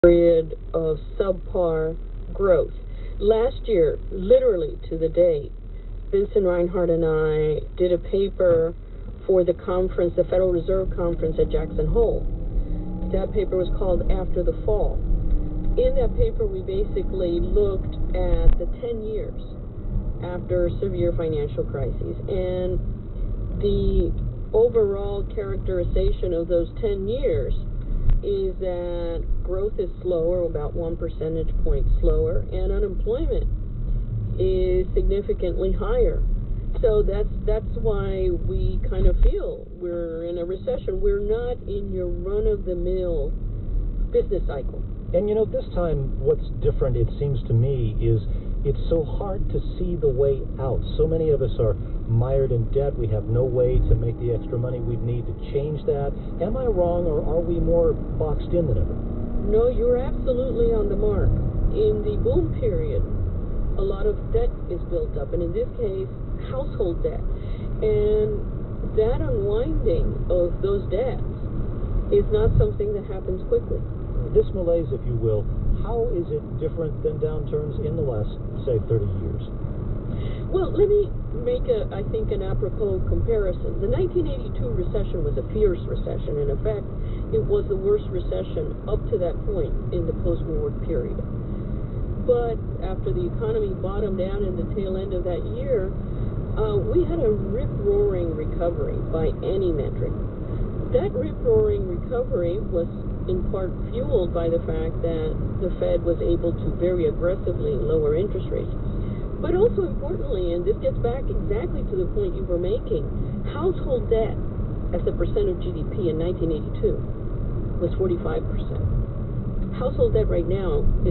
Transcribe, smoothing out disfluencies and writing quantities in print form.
period of subpar growth. Last year, literally to the date, Vincent Reinhardt and I did a paper for the conference, the Federal Reserve Conference at Jackson Hole. That paper was called After the Fall. In that paper, we basically looked at the 10 years after severe financial crises, and the overall characterization of those 10 years is that growth is slower, about 1 percentage point slower, and unemployment is significantly higher. So that's why we kind of feel we're in a recession. We're not in your run-of-the-mill business cycle. And this time what's different, it seems to me, is it's so hard to see the way out. So many of us are mired in debt. We have no way to make the extra money we'd need to change that. Am I wrong, or are we more boxed in than ever? No, you're absolutely on the mark. In the boom period, a lot of debt is built up, and in this case, household debt. And that unwinding of those debts is not something that happens quickly. This malaise, if you will, how is it different than downturns in the last, say, 30 years? Well, let me make an apropos comparison. The 1982 recession was a fierce recession. In effect, it was the worst recession up to that point in the post-war period. But after the economy bottomed out in the tail end of that year, we had a rip-roaring recovery by any metric. That rip-roaring recovery was in part fueled by the fact that the Fed was able to very aggressively lower interest rates. But also importantly, and this gets back exactly to the point you were making, household debt as a percent of GDP in 1982 was 45%. Household debt right now is